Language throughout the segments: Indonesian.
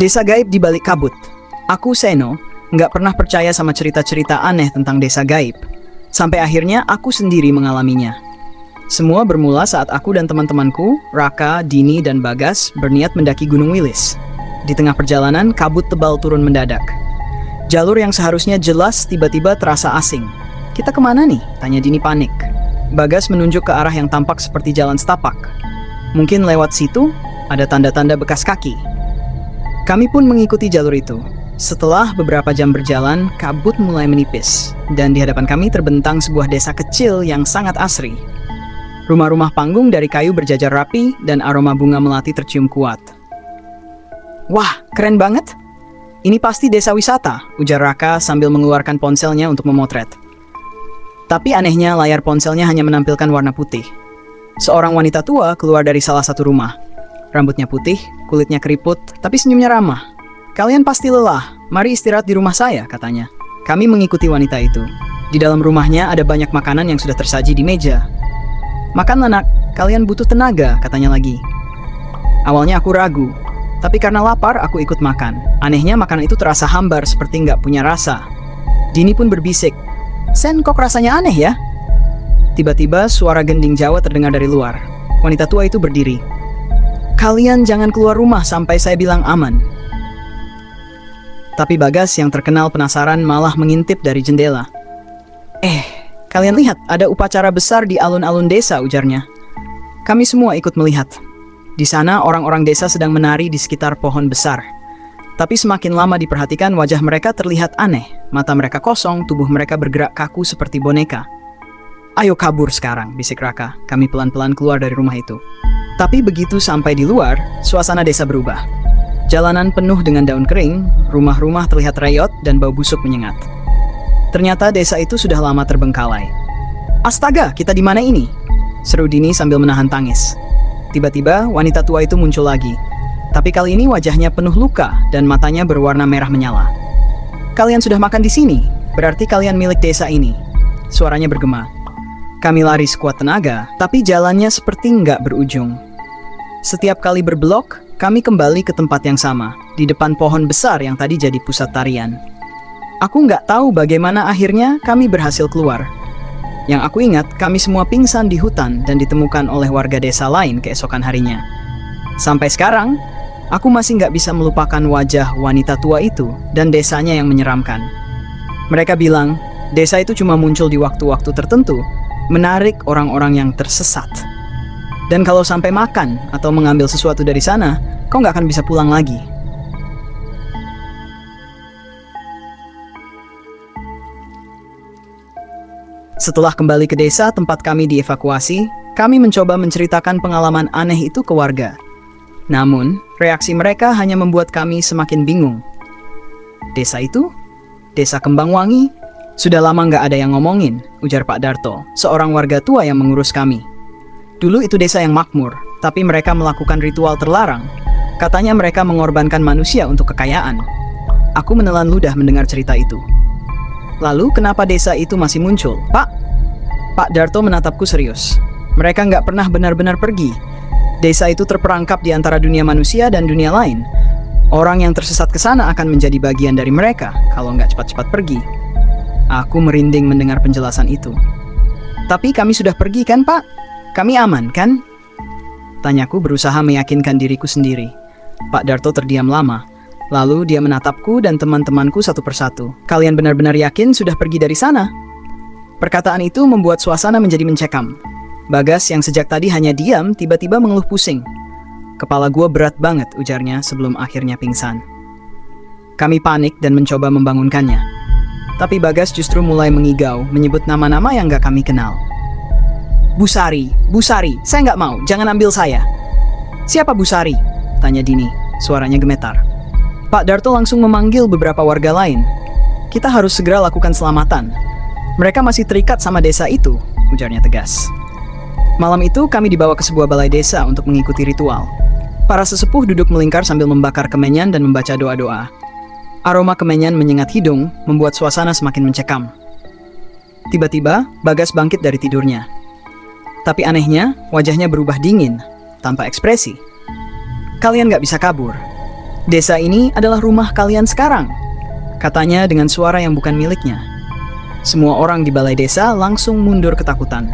Desa gaib di balik kabut. Aku, Seno, nggak pernah percaya sama cerita-cerita aneh tentang desa gaib. Sampai akhirnya aku sendiri mengalaminya. Semua bermula saat aku dan teman-temanku, Raka, Dini, dan Bagas, berniat mendaki Gunung Wilis. Di tengah perjalanan, kabut tebal turun mendadak. Jalur yang seharusnya jelas tiba-tiba terasa asing. Kita kemana nih? Tanya Dini panik. Bagas menunjuk ke arah yang tampak seperti jalan setapak. Mungkin lewat situ, ada tanda-tanda bekas kaki. Kami pun mengikuti jalur itu. Setelah beberapa jam berjalan, kabut mulai menipis, dan di hadapan kami terbentang sebuah desa kecil yang sangat asri. Rumah-rumah panggung dari kayu berjajar rapi, dan aroma bunga melati tercium kuat. Wah, keren banget! Ini pasti desa wisata, ujar Raka sambil mengeluarkan ponselnya untuk memotret. Tapi anehnya layar ponselnya hanya menampilkan warna putih. Seorang wanita tua keluar dari salah satu rumah. Rambutnya putih, kulitnya keriput, tapi senyumnya ramah. Kalian pasti lelah, mari istirahat di rumah saya, katanya. Kami mengikuti wanita itu. Di dalam rumahnya ada banyak makanan yang sudah tersaji di meja. Makan anak, kalian butuh tenaga, katanya lagi. Awalnya aku ragu, tapi karena lapar aku ikut makan. Anehnya makanan itu terasa hambar seperti nggak punya rasa. Dini pun berbisik, Sen, kok rasanya aneh ya? Tiba-tiba suara gending Jawa terdengar dari luar. Wanita tua itu berdiri. Kalian jangan keluar rumah sampai saya bilang aman. Tapi Bagas yang terkenal penasaran malah mengintip dari jendela. Kalian lihat, ada upacara besar di alun-alun desa, ujarnya. Kami semua ikut melihat. Di sana orang-orang desa sedang menari di sekitar pohon besar. Tapi semakin lama diperhatikan, wajah mereka terlihat aneh. Mata mereka kosong, tubuh mereka bergerak kaku seperti boneka. Ayo kabur sekarang, bisik Raka. Kami pelan-pelan keluar dari rumah itu. Tapi begitu sampai di luar, suasana desa berubah. Jalanan penuh dengan daun kering, rumah-rumah terlihat reyot dan bau busuk menyengat. Ternyata desa itu sudah lama terbengkalai. Astaga, kita di mana ini? Seru Dini sambil menahan tangis. Tiba-tiba wanita tua itu muncul lagi. Tapi kali ini wajahnya penuh luka dan matanya berwarna merah menyala. Kalian sudah makan di sini, berarti kalian milik desa ini. Suaranya bergema. Kami lari sekuat tenaga, tapi jalannya seperti nggak berujung. Setiap kali berblok, kami kembali ke tempat yang sama, di depan pohon besar yang tadi jadi pusat tarian. Aku nggak tahu bagaimana akhirnya kami berhasil keluar. Yang aku ingat, kami semua pingsan di hutan dan ditemukan oleh warga desa lain keesokan harinya. Sampai sekarang, aku masih nggak bisa melupakan wajah wanita tua itu dan desanya yang menyeramkan. Mereka bilang, desa itu cuma muncul di waktu-waktu tertentu, menarik orang-orang yang tersesat. Dan kalau sampai makan atau mengambil sesuatu dari sana, kau nggak akan bisa pulang lagi. Setelah kembali ke desa tempat kami dievakuasi, kami mencoba menceritakan pengalaman aneh itu ke warga. Namun, reaksi mereka hanya membuat kami semakin bingung. Desa itu? Desa Kembang Wangi? Sudah lama nggak ada yang ngomongin, ujar Pak Darto, seorang warga tua yang mengurus kami. Dulu itu desa yang makmur, tapi mereka melakukan ritual terlarang. Katanya mereka mengorbankan manusia untuk kekayaan. Aku menelan ludah mendengar cerita itu. Lalu kenapa desa itu masih muncul, Pak? Pak Darto menatapku serius. Mereka nggak pernah benar-benar pergi. Desa itu terperangkap di antara dunia manusia dan dunia lain. Orang yang tersesat ke sana akan menjadi bagian dari mereka kalau nggak cepat-cepat pergi. Aku merinding mendengar penjelasan itu. Tapi kami sudah pergi kan, Pak? Kami aman kan? Tanyaku berusaha meyakinkan diriku sendiri. Pak Darto terdiam lama. Lalu dia menatapku dan teman-temanku satu persatu. Kalian benar-benar yakin sudah pergi dari sana? Perkataan itu membuat suasana menjadi mencekam. Bagas yang sejak tadi hanya diam, tiba-tiba mengeluh pusing. Kepala gua berat banget, ujarnya sebelum akhirnya pingsan. Kami panik dan mencoba membangunkannya. Tapi Bagas justru mulai mengigau, menyebut nama-nama yang gak kami kenal. Bu Sari, saya nggak mau, jangan ambil saya. Siapa Bu Sari? Tanya Dini, suaranya gemetar. Pak Darto langsung memanggil beberapa warga lain. Kita harus segera lakukan selamatan. Mereka masih terikat sama desa itu, ujarnya tegas. Malam itu kami dibawa ke sebuah balai desa untuk mengikuti ritual. Para sesepuh duduk melingkar sambil membakar kemenyan dan membaca doa-doa. Aroma kemenyan menyengat hidung, membuat suasana semakin mencekam. Tiba-tiba, Bagas bangkit dari tidurnya. Tapi anehnya, wajahnya berubah dingin, tanpa ekspresi. Kalian gak bisa kabur. Desa ini adalah rumah kalian sekarang, katanya dengan suara yang bukan miliknya. Semua orang di balai desa langsung mundur ketakutan.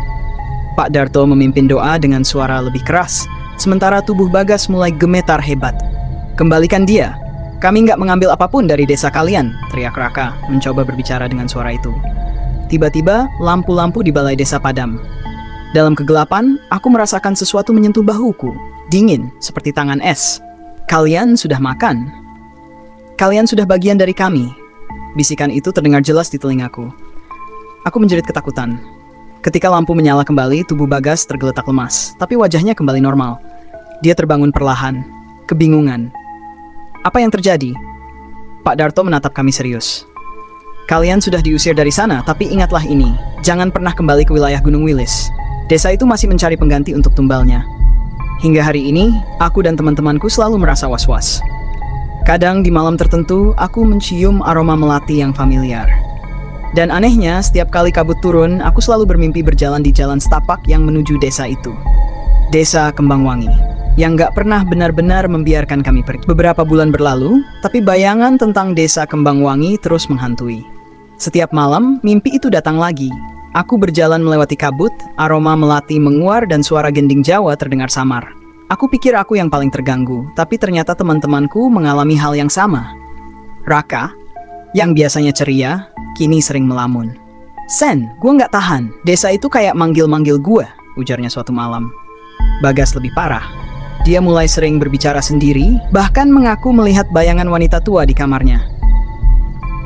Pak Darto memimpin doa dengan suara lebih keras, sementara tubuh Bagas mulai gemetar hebat. Kembalikan dia, kami nggak mengambil apapun dari desa kalian, teriak Raka, mencoba berbicara dengan suara itu. Tiba-tiba, lampu-lampu di balai desa padam. Dalam kegelapan, aku merasakan sesuatu menyentuh bahuku, dingin, seperti tangan es. Kalian sudah makan. Kalian sudah bagian dari kami. Bisikan itu terdengar jelas di telingaku. Aku menjerit ketakutan. Ketika lampu menyala kembali, tubuh Bagas tergeletak lemas, tapi wajahnya kembali normal. Dia terbangun perlahan, kebingungan. Apa yang terjadi? Pak Darto menatap kami serius. Kalian sudah diusir dari sana, tapi ingatlah ini. Jangan pernah kembali ke wilayah Gunung Wilis. Desa itu masih mencari pengganti untuk tumbalnya. Hingga hari ini, aku dan teman-temanku selalu merasa was-was. Kadang di malam tertentu, aku mencium aroma melati yang familiar. Dan anehnya, setiap kali kabut turun, aku selalu bermimpi berjalan di jalan setapak yang menuju desa itu. Desa Kembangwangi, yang gak pernah benar-benar membiarkan kami pergi. Beberapa bulan berlalu, tapi bayangan tentang desa Kembangwangi terus menghantui. Setiap malam, mimpi itu datang lagi. Aku berjalan melewati kabut, aroma melati menguar dan suara gending Jawa terdengar samar. Aku pikir aku yang paling terganggu, tapi ternyata teman-temanku mengalami hal yang sama. Raka, yang biasanya ceria, kini sering melamun. Sen, gue nggak tahan, desa itu kayak manggil-manggil gue, ujarnya suatu malam. Bagas lebih parah. Dia mulai sering berbicara sendiri, bahkan mengaku melihat bayangan wanita tua di kamarnya.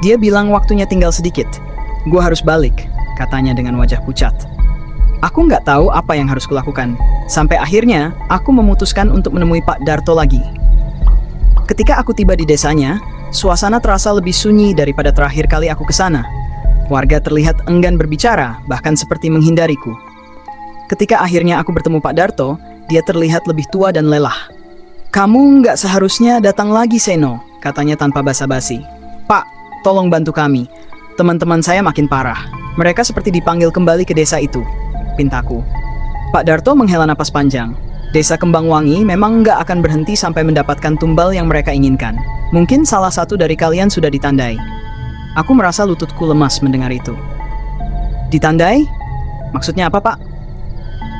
Dia bilang waktunya tinggal sedikit. Gue harus balik, katanya dengan wajah pucat. Aku nggak tahu apa yang harus kulakukan. Sampai akhirnya, aku memutuskan untuk menemui Pak Darto lagi. Ketika aku tiba di desanya, suasana terasa lebih sunyi daripada terakhir kali aku ke sana. Warga terlihat enggan berbicara, bahkan seperti menghindariku. Ketika akhirnya aku bertemu Pak Darto, dia terlihat lebih tua dan lelah. Kamu nggak seharusnya datang lagi, Seno, katanya tanpa basa-basi. Pak, tolong bantu kami. Teman-teman saya makin parah. Mereka seperti dipanggil kembali ke desa itu, pintaku. Pak Darto menghela napas panjang. Desa Kembangwangi memang nggak akan berhenti sampai mendapatkan tumbal yang mereka inginkan. Mungkin salah satu dari kalian sudah ditandai. Aku merasa lututku lemas mendengar itu. Ditandai? Maksudnya apa, Pak?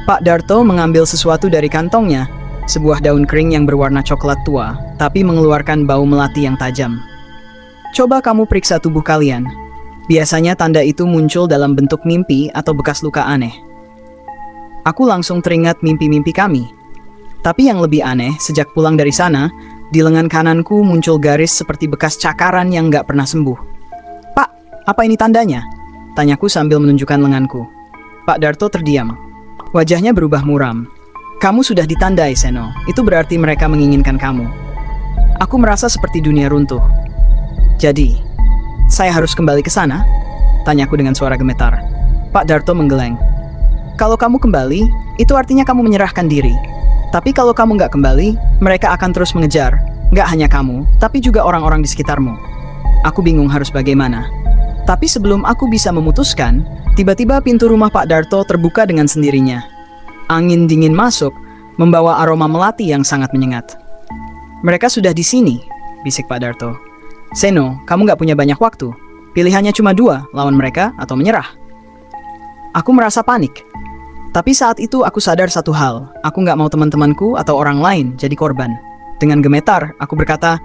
Pak Darto mengambil sesuatu dari kantongnya, sebuah daun kering yang berwarna coklat tua, tapi mengeluarkan bau melati yang tajam. Coba kamu periksa tubuh kalian. Biasanya tanda itu muncul dalam bentuk mimpi atau bekas luka aneh. Aku langsung teringat mimpi-mimpi kami. Tapi yang lebih aneh, sejak pulang dari sana, di lengan kananku muncul garis seperti bekas cakaran yang nggak pernah sembuh. Pak, apa ini tandanya? Tanyaku sambil menunjukkan lenganku. Pak Darto terdiam. Wajahnya berubah muram. Kamu sudah ditandai, Seno. Itu berarti mereka menginginkan kamu. Aku merasa seperti dunia runtuh. Jadi, saya harus kembali ke sana? Tanyaku dengan suara gemetar. Pak Darto menggeleng. Kalau kamu kembali, itu artinya kamu menyerahkan diri. Tapi kalau kamu nggak kembali, mereka akan terus mengejar. Nggak hanya kamu, tapi juga orang-orang di sekitarmu. Aku bingung harus bagaimana. Tapi sebelum aku bisa memutuskan, tiba-tiba pintu rumah Pak Darto terbuka dengan sendirinya. Angin dingin masuk, membawa aroma melati yang sangat menyengat. Mereka sudah di sini, bisik Pak Darto. Seno, kamu nggak punya banyak waktu. Pilihannya cuma dua, lawan mereka atau menyerah. Aku merasa panik. Tapi saat itu aku sadar satu hal. Aku nggak mau teman-temanku atau orang lain jadi korban. Dengan gemetar, aku berkata,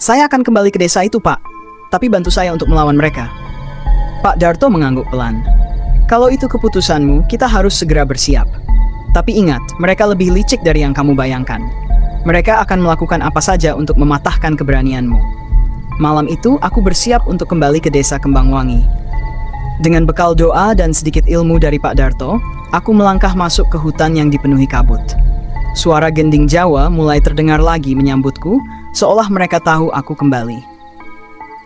saya akan kembali ke desa itu, Pak. Tapi bantu saya untuk melawan mereka. Pak Darto mengangguk pelan. Kalau itu keputusanmu, kita harus segera bersiap. Tapi ingat, mereka lebih licik dari yang kamu bayangkan. Mereka akan melakukan apa saja untuk mematahkan keberanianmu. Malam itu, aku bersiap untuk kembali ke desa Kembangwangi. Dengan bekal doa dan sedikit ilmu dari Pak Darto, aku melangkah masuk ke hutan yang dipenuhi kabut. Suara gending Jawa mulai terdengar lagi menyambutku, seolah mereka tahu aku kembali.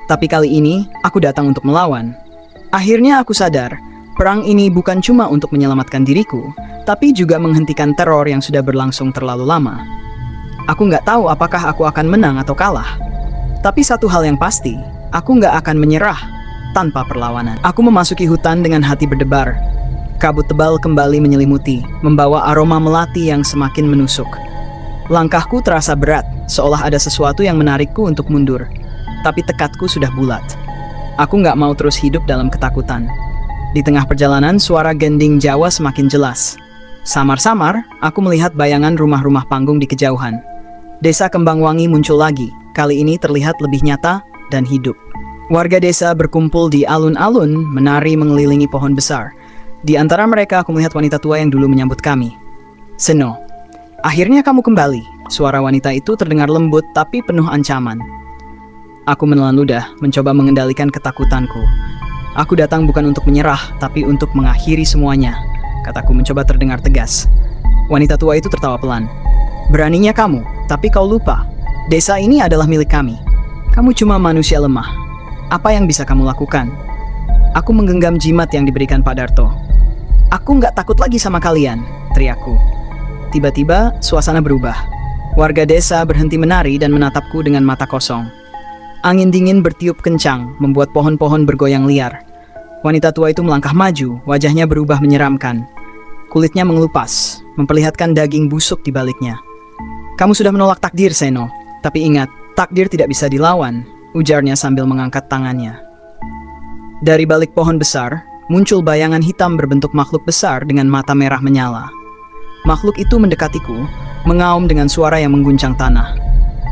Tapi kali ini, aku datang untuk melawan. Akhirnya aku sadar, perang ini bukan cuma untuk menyelamatkan diriku, tapi juga menghentikan teror yang sudah berlangsung terlalu lama. Aku nggak tahu apakah aku akan menang atau kalah. Tapi satu hal yang pasti, aku nggak akan menyerah tanpa perlawanan. Aku memasuki hutan dengan hati berdebar. Kabut tebal kembali menyelimuti, membawa aroma melati yang semakin menusuk. Langkahku terasa berat, seolah ada sesuatu yang menarikku untuk mundur. Tapi tekadku sudah bulat. Aku nggak mau terus hidup dalam ketakutan. Di tengah perjalanan, suara gending Jawa semakin jelas. Samar-samar, aku melihat bayangan rumah-rumah panggung di kejauhan. Desa Kembangwangi muncul lagi, kali ini terlihat lebih nyata dan hidup. Warga desa berkumpul di alun-alun, menari mengelilingi pohon besar. Di antara mereka aku melihat wanita tua yang dulu menyambut kami. "Seno, akhirnya kamu kembali." Suara wanita itu terdengar lembut tapi penuh ancaman. Aku menelan ludah, mencoba mengendalikan ketakutanku. "Aku datang bukan untuk menyerah, tapi untuk mengakhiri semuanya," kataku mencoba terdengar tegas. Wanita tua itu tertawa pelan. "Beraninya kamu, tapi kau lupa. Desa ini adalah milik kami. Kamu cuma manusia lemah. Apa yang bisa kamu lakukan?" Aku menggenggam jimat yang diberikan Pak Darto. "Aku nggak takut lagi sama kalian," teriakku. Tiba-tiba, suasana berubah. Warga desa berhenti menari dan menatapku dengan mata kosong. Angin dingin bertiup kencang, membuat pohon-pohon bergoyang liar. Wanita tua itu melangkah maju, wajahnya berubah menyeramkan. Kulitnya mengelupas, memperlihatkan daging busuk di baliknya. "Kamu sudah menolak takdir, Seno. Tapi ingat, takdir tidak bisa dilawan," ujarnya sambil mengangkat tangannya. Dari balik pohon besar, muncul bayangan hitam berbentuk makhluk besar dengan mata merah menyala. Makhluk itu mendekatiku, mengaum dengan suara yang mengguncang tanah.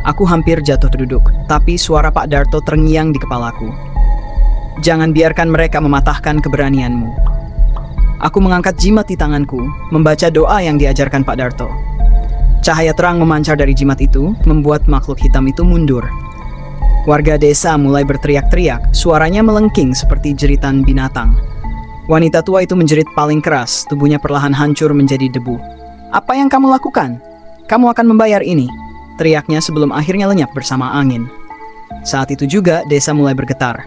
Aku hampir jatuh terduduk, tapi suara Pak Darto terngiang di kepalaku. "Jangan biarkan mereka mematahkan keberanianmu." Aku mengangkat jimat di tanganku, membaca doa yang diajarkan Pak Darto. Cahaya terang memancar dari jimat itu, membuat makhluk hitam itu mundur. Warga desa mulai berteriak-teriak, suaranya melengking seperti jeritan binatang. Wanita tua itu menjerit paling keras, tubuhnya perlahan hancur menjadi debu. "Apa yang kamu lakukan? Kamu akan membayar ini," teriaknya sebelum akhirnya lenyap bersama angin. Saat itu juga desa mulai bergetar.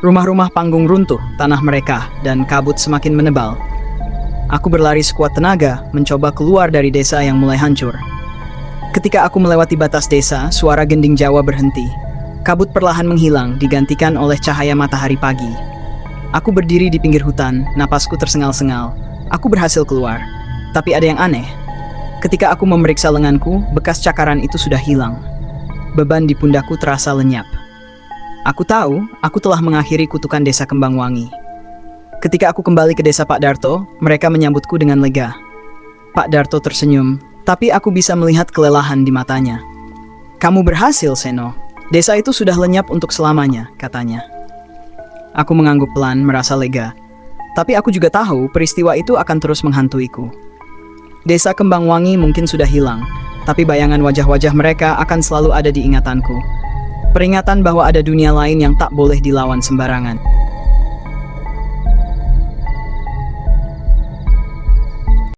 Rumah-rumah panggung runtuh, tanah mereka, dan kabut semakin menebal. Aku berlari sekuat tenaga, mencoba keluar dari desa yang mulai hancur. Ketika aku melewati batas desa, suara gending Jawa berhenti. Kabut perlahan menghilang, digantikan oleh cahaya matahari pagi. Aku berdiri di pinggir hutan, napasku tersengal-sengal. Aku berhasil keluar. Tapi ada yang aneh. Ketika aku memeriksa lenganku, bekas cakaran itu sudah hilang. Beban di pundakku terasa lenyap. Aku tahu, aku telah mengakhiri kutukan desa Kembangwangi. Ketika aku kembali ke desa Pak Darto, mereka menyambutku dengan lega. Pak Darto tersenyum, tapi aku bisa melihat kelelahan di matanya. "Kamu berhasil, Seno. Desa itu sudah lenyap untuk selamanya," katanya. Aku mengangguk pelan, merasa lega. Tapi aku juga tahu peristiwa itu akan terus menghantuiku. Desa Kembangwangi mungkin sudah hilang, tapi bayangan wajah-wajah mereka akan selalu ada di ingatanku. Peringatan bahwa ada dunia lain yang tak boleh dilawan sembarangan.